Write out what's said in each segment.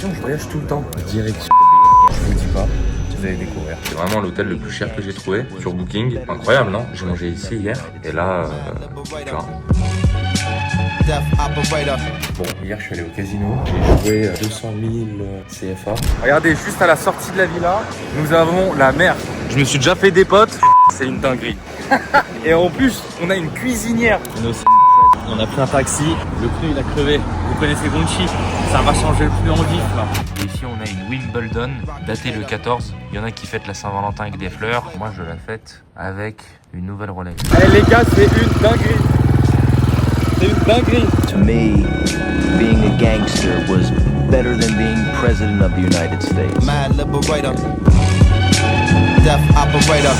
l'impression que je voyage tout le temps. Direction, je vous dis pas, vous allez découvrir. C'est vraiment l'hôtel le plus cher que j'ai trouvé sur Booking. Incroyable, non? J'ai mangé ici hier et là, tu vois. Bon, hier je suis allé au casino, j'ai joué 200 000 CFA. Regardez, juste à la sortie de la villa, nous avons la mer. Je me suis déjà fait des potes, c'est une dinguerie. Et en plus, on a une cuisinière. On a pris un taxi, le pneu il a crevé. Vous connaissez Gonchi, ça va changer le pneu en vif là. Et ici on a une Wimbledon datée le 14. Il y en a qui fêtent la Saint-Valentin avec des fleurs. Moi je la fête avec une nouvelle Rolex. Eh les gars, c'est une dinguerie. C'est une dinguerie. To me, being a gangster was better than being president of the United States. Mad liberator, death operator,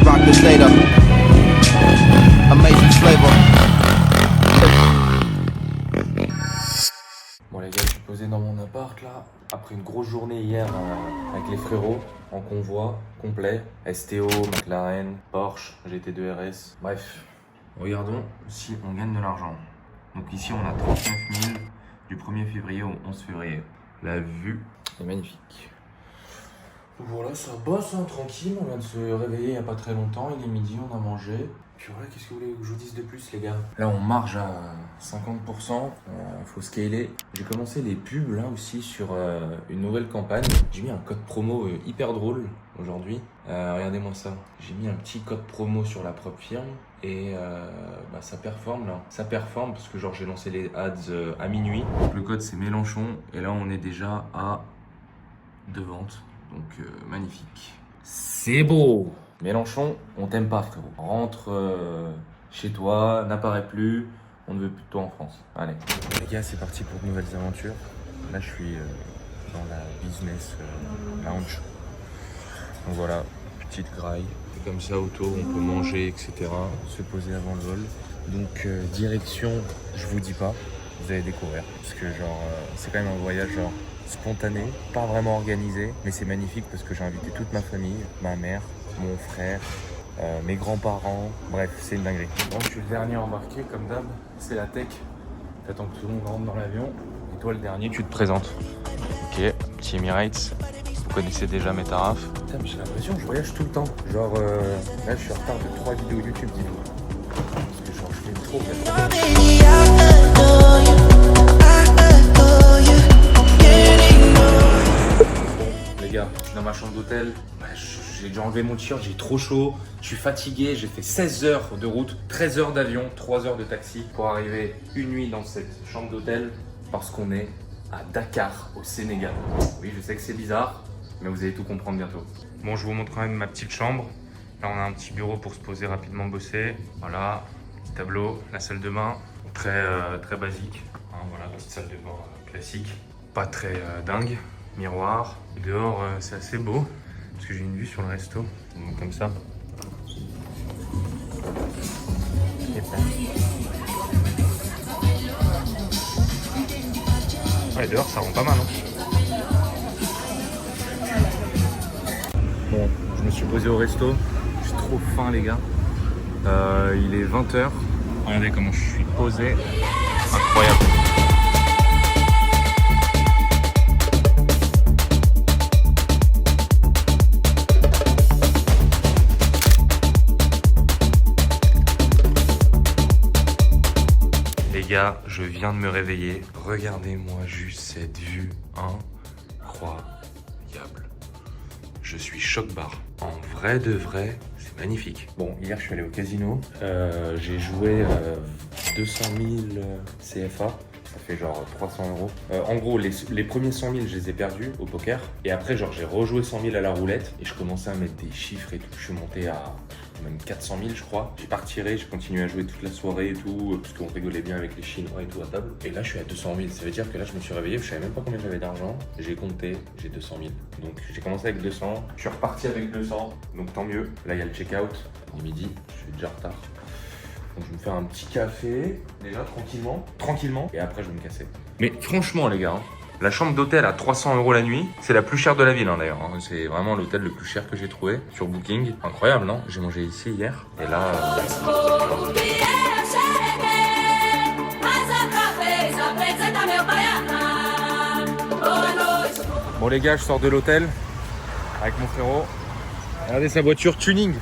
rock the data, amazing flavor. Bon les gars, je suis posé dans mon appart là. Après une grosse journée hier avec les frérots, en convoi complet. STO, McLaren, Porsche, GT2 RS. Bref, regardons si on gagne de l'argent. Donc ici on a 39 000 du 1er février au 11 février. La vue est magnifique. Donc voilà, ça bosse hein, tranquille. On vient de se réveiller il n'y a pas très longtemps. Il est midi, on a mangé. Puis voilà, qu'est-ce que vous voulez que je vous dise de plus les gars? Là on marge à 50%, faut scaler. J'ai commencé les pubs là aussi sur une nouvelle campagne. J'ai mis un code promo hyper drôle aujourd'hui. Regardez-moi ça. J'ai mis un petit code promo sur la propre firme et bah, ça performe là. Ça performe parce que genre j'ai lancé les ads à minuit. Donc, le code c'est Mélenchon et là on est déjà à 2 ventes. Donc magnifique. C'est beau! Mélenchon, on t'aime pas frérot. Rentre chez toi, n'apparaît plus, on ne veut plus de toi en France. Allez. Les gars, c'est parti pour de nouvelles aventures. Là, je suis dans la business lounge. Donc voilà, petite graille. Et comme ça, autour, on peut manger, etc. Se poser avant le vol. Donc direction, je vous dis pas, vous allez découvrir. Parce que genre, c'est quand même un voyage genre spontané, pas vraiment organisé, mais c'est magnifique parce que j'ai invité toute ma famille, ma mère, mon frère, mes grands-parents, bref, c'est une dinguerie. Bon, je suis le dernier embarqué, comme d'hab, c'est la tech. T'attends que tout le monde rentre dans l'avion, et toi le dernier, tu te présentes. Ok, petit Emirates, vous connaissez déjà mes tarafs. Putain, mais j'ai l'impression que je voyage tout le temps. Genre, là, je suis en retard de 3 vidéos YouTube, dis-vous. Parce que genre, je fais trop. Les gars, je suis dans ma chambre d'hôtel. J'ai déjà enlevé mon t-shirt, j'ai trop chaud, je suis fatigué, j'ai fait 16 heures de route, 13 heures d'avion, 3 heures de taxi pour arriver une nuit dans cette chambre d'hôtel parce qu'on est à Dakar, au Sénégal. Oui, je sais que c'est bizarre, mais vous allez tout comprendre bientôt. Bon, je vous montre quand même ma petite chambre. Là, on a un petit bureau pour se poser rapidement, bosser. Voilà, petit tableau, la salle de bain, très basique. Hein, voilà, petite salle de bain classique, pas très dingue. Miroir. Dehors, c'est assez beau. Parce que j'ai une vue sur le resto, donc comme ça. Ouais, dehors ça rend pas mal. Hein. Bon, je me suis posé au resto. J'ai trop faim les gars. Il est 20h. Regardez comment je suis posé. Incroyable. Les gars, je viens de me réveiller. Regardez-moi juste cette vue incroyable. Je suis choc-barre. En vrai de vrai, c'est magnifique. Bon, hier je suis allé au casino. J'ai joué 200 000 CFA. Ça fait genre 300 €. En gros, les premiers 100 000, je les ai perdus au poker. Et après, genre, j'ai rejoué 100 000 à la roulette. Et je commençais à mettre des chiffres et tout. Je suis monté à même 400 000, je crois. J'ai pas retiré, j'ai continué à jouer toute la soirée et tout. Parce qu'on rigolait bien avec les Chinois et tout à table. Et là, je suis à 200 000. Ça veut dire que là, je me suis réveillé. Je savais même pas combien j'avais d'argent. J'ai compté, j'ai 200 000. Donc, j'ai commencé avec 200. Je suis reparti avec 200. Donc, tant mieux. Là, il y a le check-out. Il est midi. Je suis déjà en retard. Donc je vais me faire un petit café, déjà tranquillement, et après je vais me casser. Mais franchement les gars, la chambre d'hôtel à 300 € la nuit, c'est la plus chère de la ville d'ailleurs. C'est vraiment l'hôtel le plus cher que j'ai trouvé sur Booking. Incroyable non? J'ai mangé ici hier, et là... Bon les gars, je sors de l'hôtel avec mon frérot. Regardez sa voiture tuning.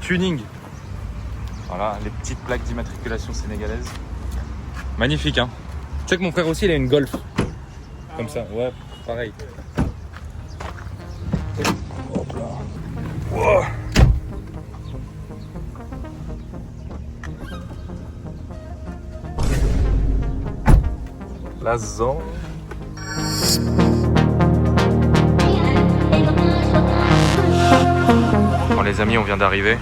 Tuning. Voilà, les petites plaques d'immatriculation sénégalaises. Magnifique, hein. Tu sais que mon frère aussi, il a une Golf. Comme ça, ouais, pareil. Hop là. Wow. La zone. Bon les amis, on vient d'arriver.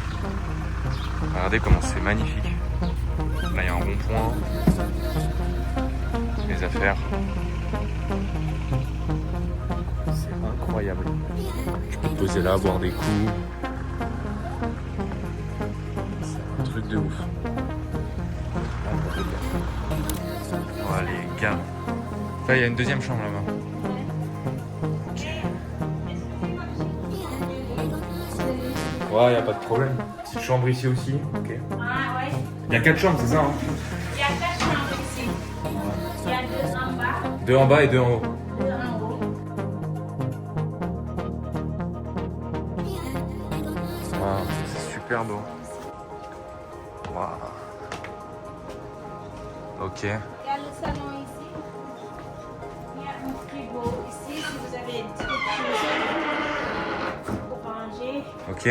Regardez comment c'est magnifique. Là il y a un rond-point. Les affaires. C'est incroyable. Je peux me poser là, boire des coups. C'est un truc de ouf. Oh les gars. Là il y a une deuxième chambre là-bas. Ouais, y a pas de problème. Petite chambre ici aussi. Ok. Ah ouais. Il y a 4 chambres, c'est ça hein? Il y a 4 chambres ici. Il y a 2 en bas, 2 en bas et 2 en haut. 2 en haut. Wow, c'est super beau. Wow. Ok. Il y a le salon ici. Il y a un frigo ici si vous avez des trucs pour ranger. Ok.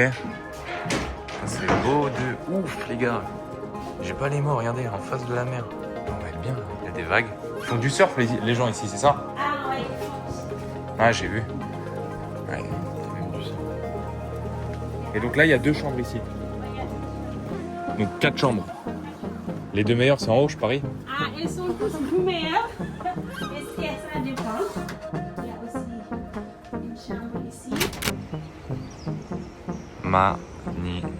Ça, c'est beau de ouf les gars. J'ai pas les mots, regardez, en face de la mer. On va être bien, il y a des vagues. Ils font du surf les gens ici, c'est ça? Ah ouais. Ah j'ai vu. Ouais, ils font du surf. Et donc là il y a 2 chambres ici. Donc 4 chambres. Les 2 meilleures c'est en haut je parie. Ah, elles sont tous meilleures. Est-ce que ça dépend? Il y a aussi une chambre ici. Magnifique.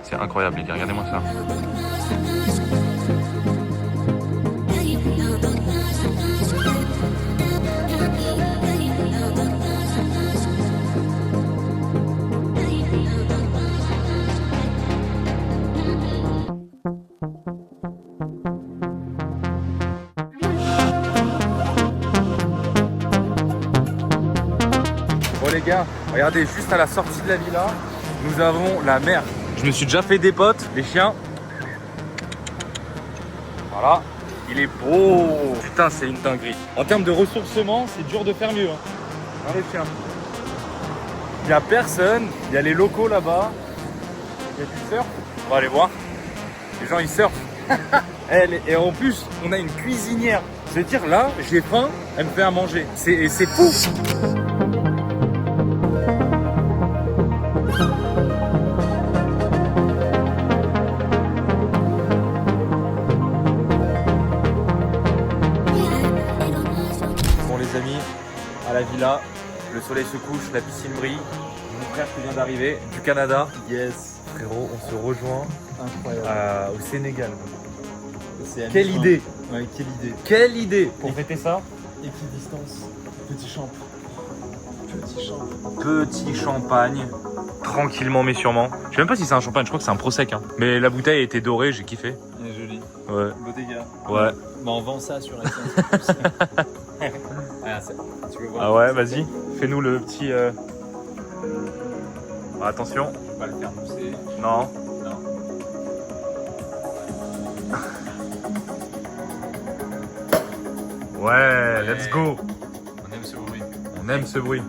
C'est incroyable les gars, regardez-moi ça. Bon les gars, regardez, juste à la sortie de la villa, nous avons la mer. Je me suis déjà fait des potes, les chiens. Voilà, il est beau. Putain, c'est une dinguerie. En termes de ressourcement, c'est dur de faire mieux. Hein. Hein, les chiens. Il n'y a personne, il y a les locaux là-bas. Il y a du surf. On va aller voir. Les gens ils surfent. Et en plus, on a une cuisinière. Je veux dire, là, j'ai faim, elle me fait à manger. C'est fou. Bon les amis, à la villa, le soleil se couche, la piscine brille. Mon frère qui vient d'arriver du Canada. Yes, frérot, on se rejoint. Incroyable. Au Sénégal. Quelle idée! Ouais, quelle idée. Quelle idée! Pour fêter ça? Équidistance, petit champ. Petit champ. Petit champagne, tranquillement mais sûrement. Je sais même pas si c'est un champagne, je crois que c'est un prosecco. Hein. Mais la bouteille était dorée, j'ai kiffé. Elle est jolie. Ouais. Bottega. Ouais. Mais on vend ça sur Essence. Ah, tu veux voir? Ah ouais, vas-y, fais-nous le petit. Ah, attention. Je vais pas le faire mousser. Non. Non. Ouais, let's go. On aime ce bruit. On aime ce bruit.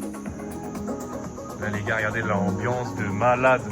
Là les gars, regardez l'ambiance de malade.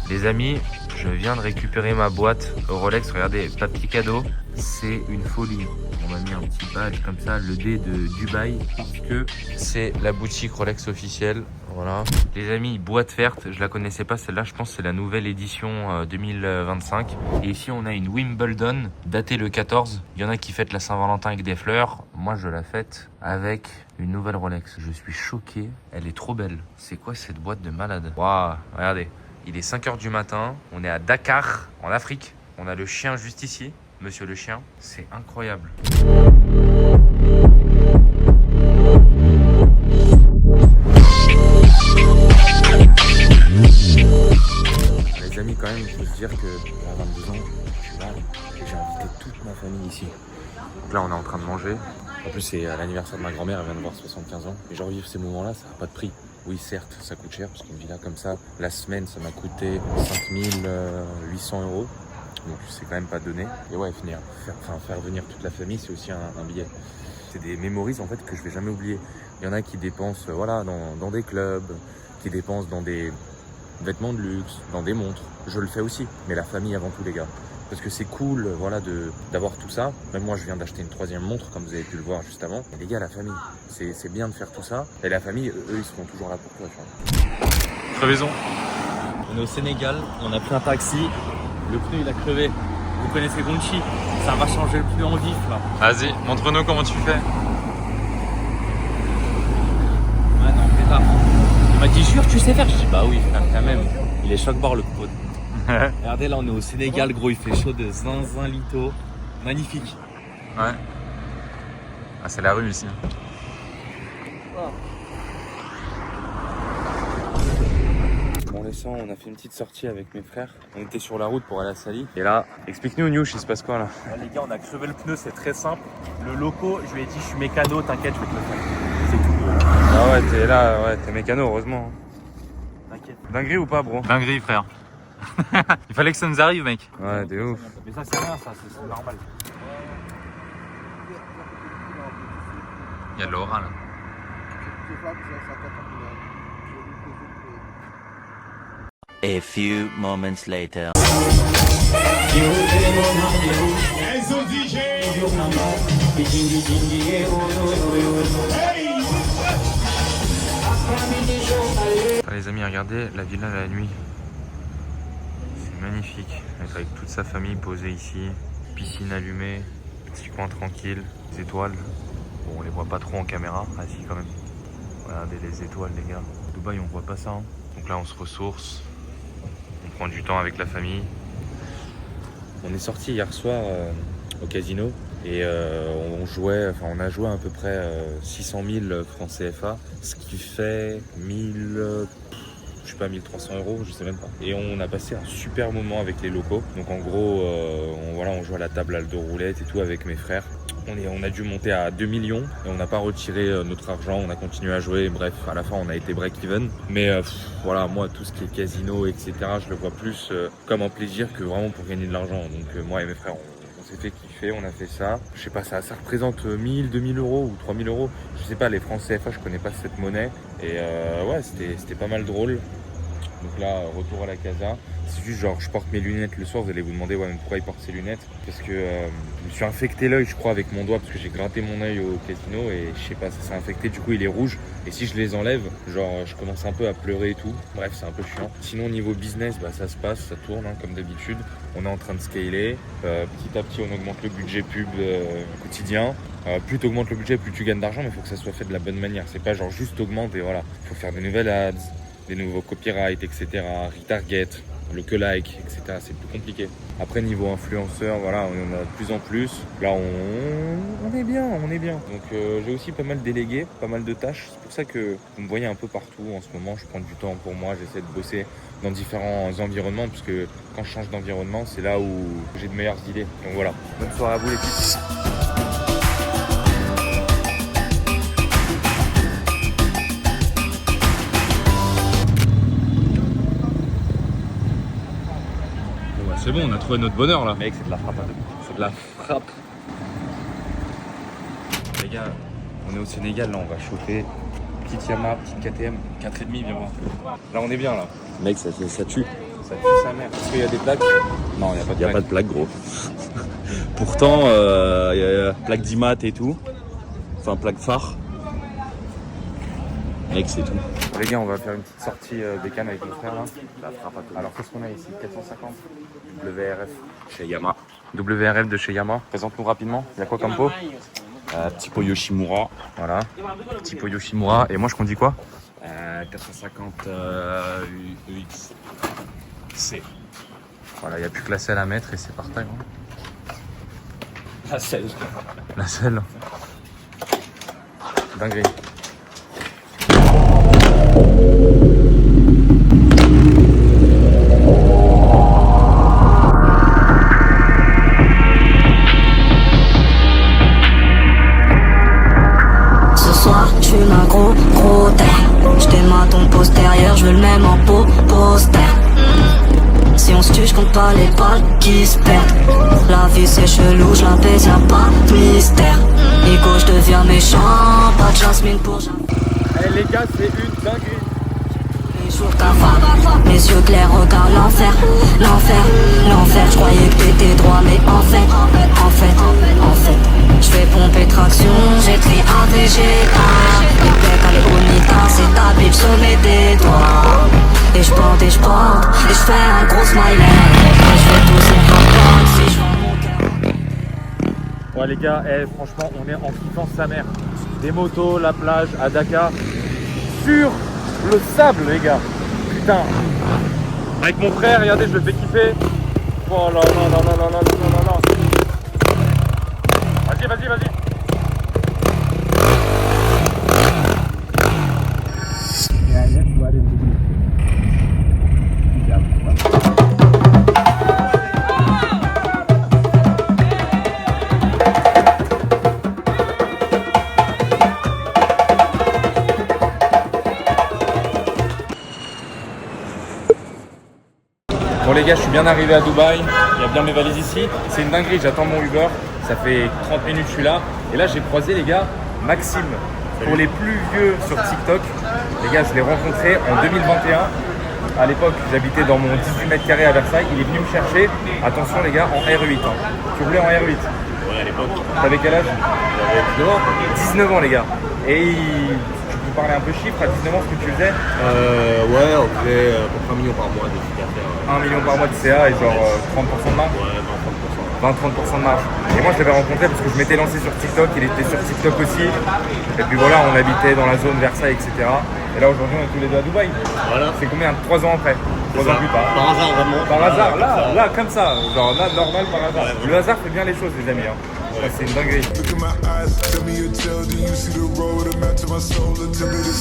Les amis, je viens de récupérer ma boîte Rolex. Regardez, petit cadeau, c'est une folie. On m'a mis un petit badge comme ça, le D de Dubaï, puisque c'est la boutique Rolex officielle. Voilà. Les amis, boîte verte, je la connaissais pas celle-là, je pense que c'est la nouvelle édition 2025. Et ici on a une Wimbledon, datée le 14. Il y en a qui fêtent la Saint-Valentin avec des fleurs. Moi je la fête avec une nouvelle Rolex. Je suis choqué, elle est trop belle. C'est quoi cette boîte de malade? Waouh, regardez. Il est 5 h du matin, on est à Dakar, en Afrique. On a le chien juste ici, monsieur le chien. C'est incroyable. Les amis, quand même, il faut se dire que à 22 ans, je suis là et j'ai invité toute ma famille ici. Donc là, on est en train de manger. En plus, c'est à l'anniversaire de ma grand-mère, elle vient de voir 75 ans. Et genre, vivre ces moments-là, ça n'a pas de prix. Oui, certes, ça coûte cher, parce qu'une villa comme ça, la semaine, ça m'a coûté 5800 €. Donc c'est quand même pas donné. Et ouais, faire venir toute la famille, c'est aussi un billet. C'est des mémories en fait que je vais jamais oublier. Il y en a qui dépensent voilà, dans des clubs, qui dépensent dans des vêtements de luxe, dans des montres. Je le fais aussi, mais la famille avant tout les gars. Parce que c'est cool voilà, d'avoir tout ça. Même moi je viens d'acheter une 3e montre, comme vous avez pu le voir juste avant. Et les gars, la famille, c'est bien de faire tout ça. Et la famille, eux, ils seront toujours là pour toi. Crevaison. On est au Sénégal, on a pris un taxi. Le pneu il a crevé. Vous connaissez Gonchi, ça va changer le pneu en vif là. Vas-y, montre-nous comment tu fais. Ouais non, pétard. Il m'a dit jure tu sais faire. Je dis bah oui frère quand même. Il est choc-bord le pote. Regardez là on est au Sénégal gros, il fait chaud de zinzin lito. Magnifique. Ouais. Ah c'est la rue ici. Bon les sangs, on a fait une petite sortie avec mes frères. On était sur la route pour aller à Sali. Et là, explique-nous Newch, il se passe quoi là? Les gars on a crevé le pneu, c'est très simple. Le loco, je lui ai dit je suis mécano, t'inquiète je vais te le faire. C'est tout. Ah ouais, t'es là, ouais, t'es mécano, heureusement. T'inquiète. Dinguerie ou pas bro? Dinguerie frère. Il fallait que ça nous arrive mec. Ouais, de ouf. Mais ça c'est rien, ça c'est normal. Il y a de l'aura là. A few moments later. Ah, les amis, regardez la villa la nuit. C'est magnifique. Être avec toute sa famille posée ici. Piscine allumée. Petit coin tranquille. Les étoiles. Bon, on les voit pas trop en caméra. Ah si quand même. Regardez les étoiles les gars. À Dubaï on voit pas ça. Hein. Donc là on se ressource. On prend du temps avec la famille. On est sorti hier soir au casino et on a joué à peu près 600 000 francs CFA, ce qui fait 1300 €, je sais même pas. Et on a passé un super moment avec les locaux. Donc en gros, on joue à la table à de roulette et tout avec mes frères. On a dû monter à 2 millions et on n'a pas retiré notre argent, on a continué à jouer. Bref, à la fin, on a été break-even. Mais voilà, moi, tout ce qui est casino, etc., je le vois plus comme un plaisir que vraiment pour gagner de l'argent. Donc moi et mes frères, on s'est fait kiffer, on a fait ça. Je sais pas, ça représente 1000, 2000 € ou 3000 €. Je sais pas, les francs CFA, je connais pas cette monnaie. Et ouais, c'était pas mal drôle. Donc là, retour à la casa. C'est juste genre, je porte mes lunettes le soir. Vous allez vous demander ouais, mais pourquoi il porte ses lunettes? Parce que je me suis infecté l'œil, je crois, avec mon doigt. Parce que j'ai gratté mon œil au casino et je sais pas, ça s'est infecté. Du coup, il est rouge. Et si je les enlève, genre, je commence un peu à pleurer et tout. Bref, c'est un peu chiant. Sinon, niveau business, bah, ça se passe, ça tourne hein, comme d'habitude. On est en train de scaler. Petit à petit, on augmente le budget pub quotidien. Plus tu augmentes le budget, plus tu gagnes d'argent. Mais il faut que ça soit fait de la bonne manière. C'est pas genre juste augmente et voilà. Il faut faire des nouvelles ads, des nouveaux copyrights, etc. Retarget, lookalike, etc. C'est plus compliqué. Après, niveau influenceur, voilà, on en a de plus en plus. Là, on est bien, on est bien. Donc, j'ai aussi pas mal délégué, pas mal de tâches. C'est pour ça que vous me voyez un peu partout en ce moment. Je prends du temps pour moi, j'essaie de bosser dans différents environnements, parce que quand je change d'environnement, c'est là où j'ai de meilleures idées. Donc voilà, bonne soirée à vous les petits. C'est bon, on a trouvé notre bonheur là. Mec, c'est de la frappe. C'est de la frappe. Les gars, on est au Sénégal, là, on va chauffer. Petite Yamaha, petite KTM, 4,5, viens voir. Là, on est bien, là. Mec, ça tue. Ça tue sa mère. Est-ce qu'il y a des plaques? Non, il n'y a pas de plaques. Il n'y a pas de plaque, gros. Pourtant, il y a plaque d'IMAT et tout. Enfin, plaque phare. Mec, c'est tout. Les gars, on va faire une petite sortie bécane avec mon frère, là. La frappe à tout. Alors, qu'est-ce qu'on a ici? 450 WRF chez Yamaha. WRF de chez Yamaha. Présente-nous rapidement. Il y a quoi comme pot? Petit pot Yoshimura. Voilà. Petit pot Yoshimura. Et moi, je conduis quoi? 450 UX. C. Voilà, il n'y a plus que la selle à mettre et c'est parti. La selle. La selle. Dinguerie. même en beau poster. Si on se tue, je compte pas les balles qui se perdent. La vie c'est chelou, je la baise, y'a pas de mystère. Ego, je deviens méchant, pas de jasmine pour jamais. Eh les gars, c'est une dinguerie. Les jours cafard, mes yeux clairs regardent l'enfer, l'enfer, l'enfer. Je croyais que t'étais droit, mais en fait, je fais pomper traction, j'ai pris un végétal. Les becs à l'Onita, c'est ta bible, sommet des doigts. Et je bande, et je fais un gros smiley. Et je fais tous ces rapports si je vends mon cœur. Ouais les gars, franchement on est en kiffant sa mère. Des motos, la plage à Dakar, sur le sable les gars. Putain. Avec mon frère, regardez, je le fais kiffer. Oh là là là là là là là là. Vas-y. Bon les gars, je suis bien arrivé à Dubaï, il y a bien mes valises ici. C'est une dinguerie, j'attends mon Uber, ça fait 30 minutes que je suis là. Et là j'ai croisé les gars, Maxime. Pour les plus vieux sur TikTok, les gars je l'ai rencontré en 2021. À l'époque j'habitais dans mon 18 mètres carrés à Versailles, il est venu me chercher, attention les gars, en R8. Tu roulais en R8? Ouais, à l'époque. T'avais quel âge? J'avais 19 ans. 19 ans les gars. Et tu peux parler un peu chiffres, à 19 ans ce que tu faisais? Ouais, on faisait à peu près 1 million par mois de chiffre d'affaires. 1 million par mois de CA et genre 30% de marge? Ouais, 20-30%. 20-30% de marge. Et moi je l'avais rencontré parce que je m'étais lancé sur TikTok, il était sur TikTok aussi. Et puis voilà, on habitait dans la zone Versailles, etc. Et là aujourd'hui on est tous les deux à Dubaï. Voilà. C'est combien? 3 ans après? 3 ans plus tard. Par hasard, vraiment. Par hasard, là, comme ça. Genre là, normal par hasard. Le hasard fait bien les choses les amis. Ouais, c'est une dinguerie. Look in my eyes, tell me your tale. Do you see the road? I'm out to my soul. Tell me the